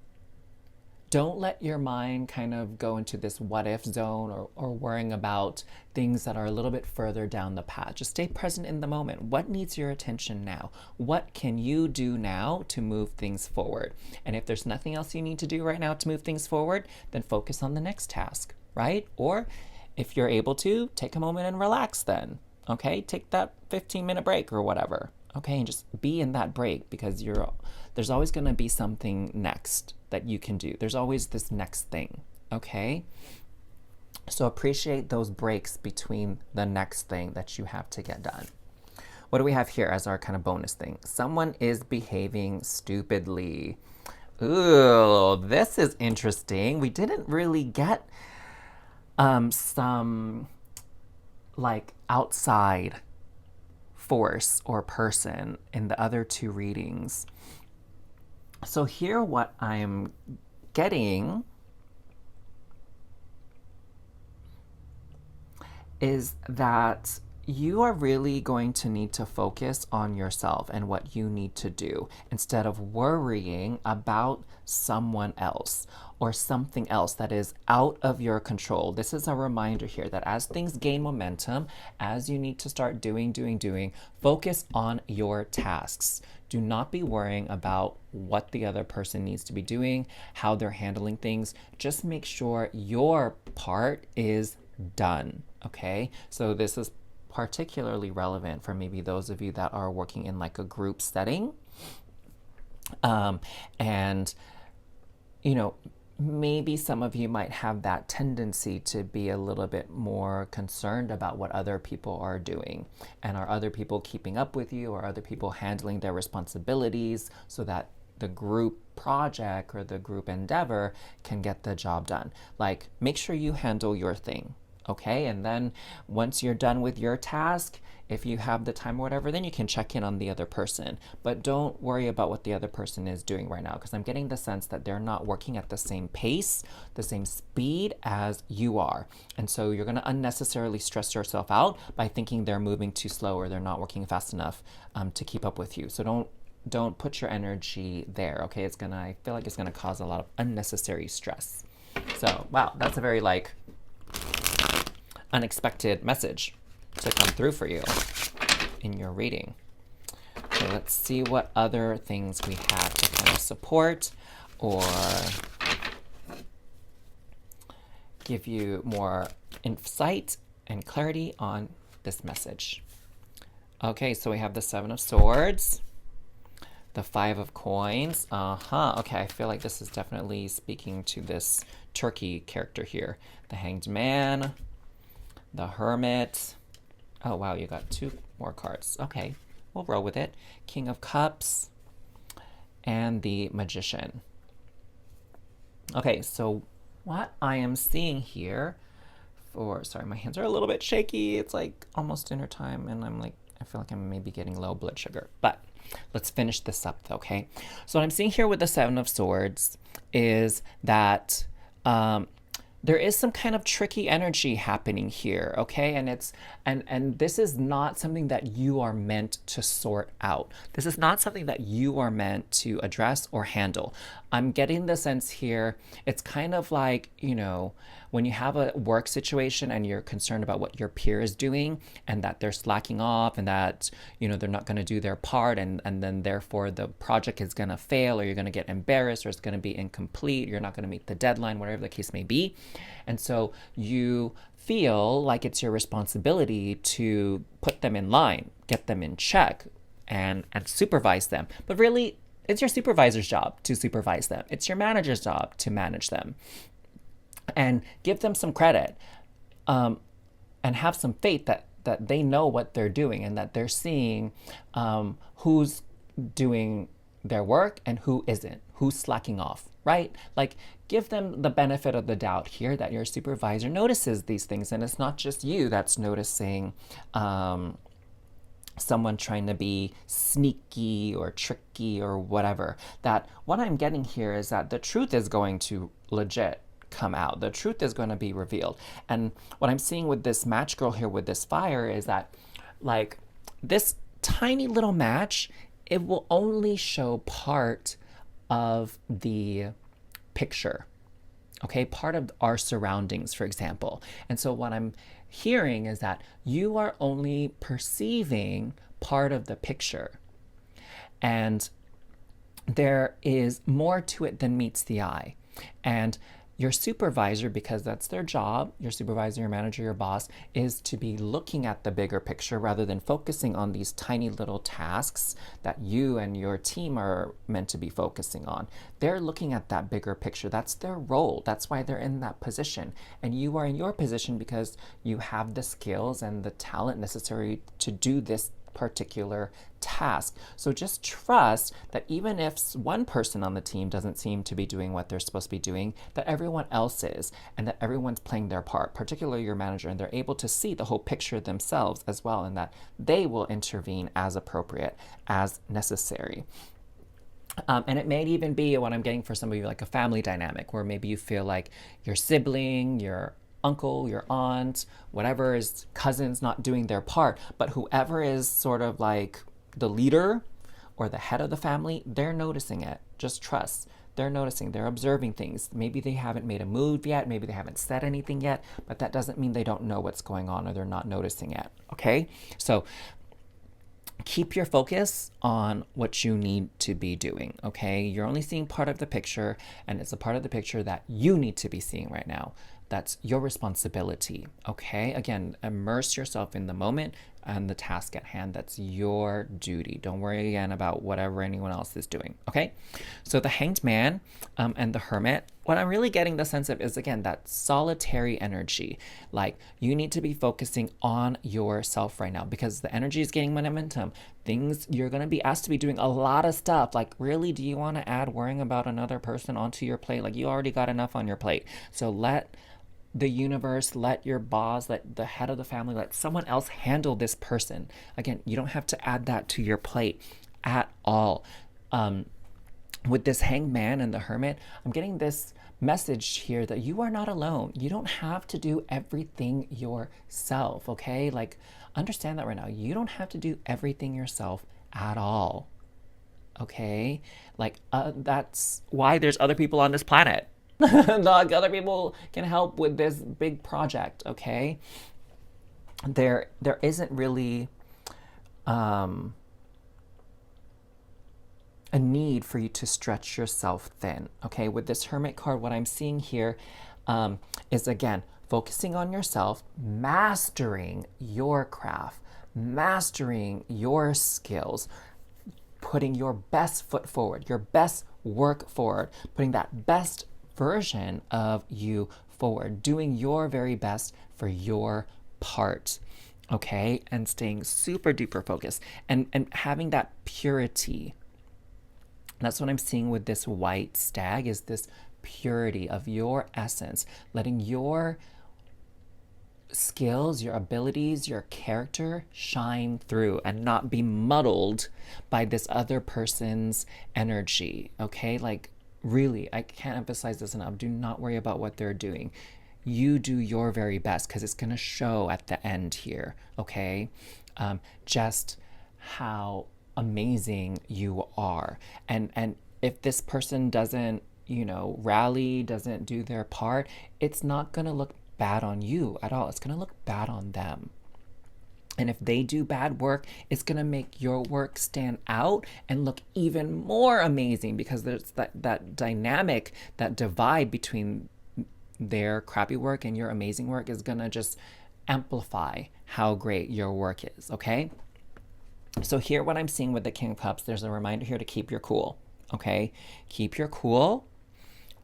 Don't let your mind kind of go into this what if zone or worrying about things that are a little bit further down the path. Just stay present in the moment. What needs your attention now? What can you do now to move things forward? And if there's nothing else you need to do right now to move things forward, then focus on the next task, right? Or if you're able to, take a moment and relax then, okay? Take that 15-minute break or whatever, okay? And just be in that break, because there's always gonna be something next that you can do. There's always this next thing, okay? So appreciate those breaks between the next thing that you have to get done. What do we have here as our kind of bonus thing? Someone is behaving stupidly. Ooh, this is interesting. We didn't really get some like outside force or person in the other two readings. So here what I'm getting is that you are really going to need to focus on yourself and what you need to do instead of worrying about someone else or something else that is out of your control. This is a reminder here that as things gain momentum, as you need to start doing, focus on your tasks. Do not be worrying about what the other person needs to be doing, how they're handling things. Just make sure your part is done, okay? So this is particularly relevant for maybe those of you that are working in like a group setting. And, you know, maybe some of you might have that tendency to be a little bit more concerned about what other people are doing. And are other people keeping up with you? Or are other people handling their responsibilities so that the group project or the group endeavor can get the job done? Like, make sure you handle your thing. Okay, and then once you're done with your task, if you have the time or whatever, then you can check in on the other person. But don't worry about what the other person is doing right now, because I'm getting the sense that they're not working at the same pace, the same speed as you are. And so you're going to unnecessarily stress yourself out by thinking they're moving too slow or they're not working fast enough to keep up with you. So don't put your energy there, okay? I feel like it's going to cause a lot of unnecessary stress. So, wow, that's a very like unexpected message to come through for you in your reading. Okay, let's see what other things we have to kind of support or give you more insight and clarity on this message. Okay, so we have the Seven of Swords, the Five of Coins. Okay, I feel like this is definitely speaking to this Turkey character here. The Hanged Man, the Hermit. Oh, wow, you got two more cards. Okay, we'll roll with it. King of Cups and the Magician. Okay, so what I am seeing here sorry, my hands are a little bit shaky. It's like almost dinner time and I feel like I'm maybe getting low blood sugar. But let's finish this up, okay? So what I'm seeing here with the Seven of Swords is that there is some kind of tricky energy happening here, okay? And this is not something that you are meant to sort out. This is not something that you are meant to address or handle. I'm getting the sense here, it's kind of like, you know, when you have a work situation and you're concerned about what your peer is doing and that they're slacking off and that, you know, they're not going to do their part and then therefore the project is going to fail or you're going to get embarrassed or it's going to be incomplete, you're not going to meet the deadline, whatever the case may be. And so you feel like it's your responsibility to put them in line, get them in check and supervise them. But really, it's your supervisor's job to supervise them. It's your manager's job to manage them. And give them some credit and have some faith that they know what they're doing and that they're seeing who's doing their work and who isn't, who's slacking off, right? Like, give them the benefit of the doubt here that your supervisor notices these things and it's not just you that's noticing someone trying to be sneaky or tricky or whatever. That what I'm getting here is that the truth is going to legit come out. The truth is going to be revealed. And what I'm seeing with this match girl here with this fire is that, like, this tiny little match, it will only show part of the picture, okay? Part of our surroundings, for example. And so what I'm hearing is that you are only perceiving part of the picture. And there is more to it than meets the eye. And Your supervisor, because that's their job, your supervisor, your manager, your boss, is to be looking at the bigger picture rather than focusing on these tiny little tasks that you and your team are meant to be focusing on. They're looking at that bigger picture. That's their role. That's why they're in that position. And you are in your position because you have the skills and the talent necessary to do this particular task. So just trust that even if one person on the team doesn't seem to be doing what they're supposed to be doing, that everyone else is, and that everyone's playing their part, particularly your manager, and they're able to see the whole picture themselves as well, and that they will intervene as appropriate, as necessary. And it may even be what I'm getting for some of you, like a family dynamic, where maybe you feel like your sibling, your uncle, your aunt, whatever is cousins not doing their part, but whoever is sort of like the leader or the head of the family, they're noticing it. Just trust. They're noticing, they're observing things. Maybe they haven't made a move yet, maybe they haven't said anything yet, but that doesn't mean they don't know what's going on or they're not noticing it, okay? So keep your focus on what you need to be doing, okay? You're only seeing part of the picture, and it's a part of the picture that you need to be seeing right now. That's your responsibility, okay? Again, immerse yourself in the moment and the task at hand. That's your duty. Don't worry again about whatever anyone else is doing, okay? So the Hanged Man and the Hermit, what I'm really getting the sense of is, again, that solitary energy. Like, you need to be focusing on yourself right now because the energy is gaining momentum. Things, you're going to be asked to be doing a lot of stuff. Like, really, do you want to add worrying about another person onto your plate? Like, you already got enough on your plate. So let the universe, let your boss, let the head of the family, let someone else handle this person. Again, you don't have to add that to your plate at all. With this Hanged Man and the Hermit, I'm getting this message here that you are not alone. You don't have to do everything yourself, okay? Like, understand that right now. You don't have to do everything yourself at all, okay? Like, that's why there's other people on this planet. Like, other people can help with this big project, okay? There isn't really a need for you to stretch yourself thin, okay? With this Hermit card, what I'm seeing here is, again, focusing on yourself, mastering your craft, mastering your skills, putting your best foot forward, your best work forward, putting that best version of you forward, doing your very best for your part, okay? And staying super duper focused and having that purity. That's what I'm seeing with this white stag, is this purity of your essence, letting your skills, your abilities, your character shine through and not be muddled by this other person's energy, okay? Like, really, I can't emphasize this enough. Do not worry about what they're doing. You do your very best because it's going to show at the end here, okay? Just how amazing you are. And if this person doesn't, rally, doesn't do their part, it's not going to look bad on you at all. It's going to look bad on them. And if they do bad work, it's going to make your work stand out and look even more amazing because there's that dynamic, that divide between their crappy work and your amazing work is going to just amplify how great your work is, okay? So here, what I'm seeing with the King of Cups, there's a reminder here to keep your cool, okay? Keep your cool,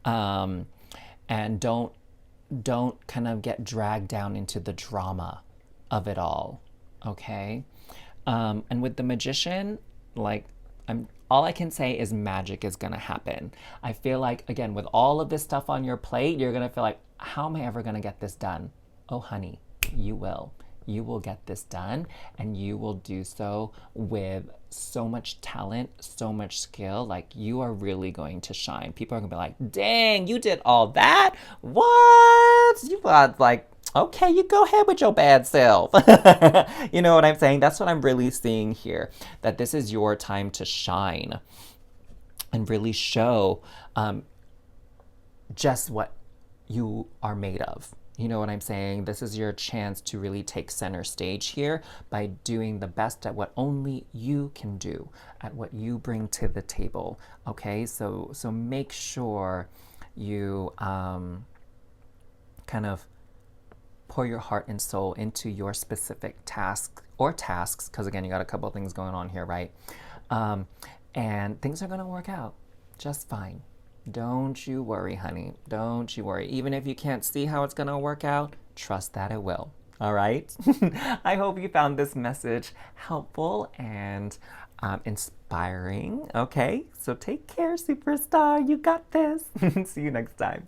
and don't kind of get dragged down into the drama of it all. Okay, and with the Magician, like, all I can say is magic is gonna happen. I feel like, again, with all of this stuff on your plate, you're gonna feel like, how am I ever gonna get this done? Oh, honey, you will. You will get this done, and you will do so with so much talent, so much skill. Like, you are really going to shine. People are gonna be like, dang, you did all that? What? You got, like, okay, you go ahead with your bad self. You know what I'm saying? That's what I'm really seeing here, that this is your time to shine and really show just what you are made of. You know what I'm saying? This is your chance to really take center stage here by doing the best at what only you can do, at what you bring to the table, okay? So make sure you kind of pour your heart and soul into your specific task or tasks, because again, you got a couple of things going on here, right? And things are going to work out just fine. Don't you worry, honey. Don't you worry. Even if you can't see how it's going to work out, trust that it will. All right? I hope you found this message helpful and inspiring. Okay? So take care, superstar. You got this. See you next time.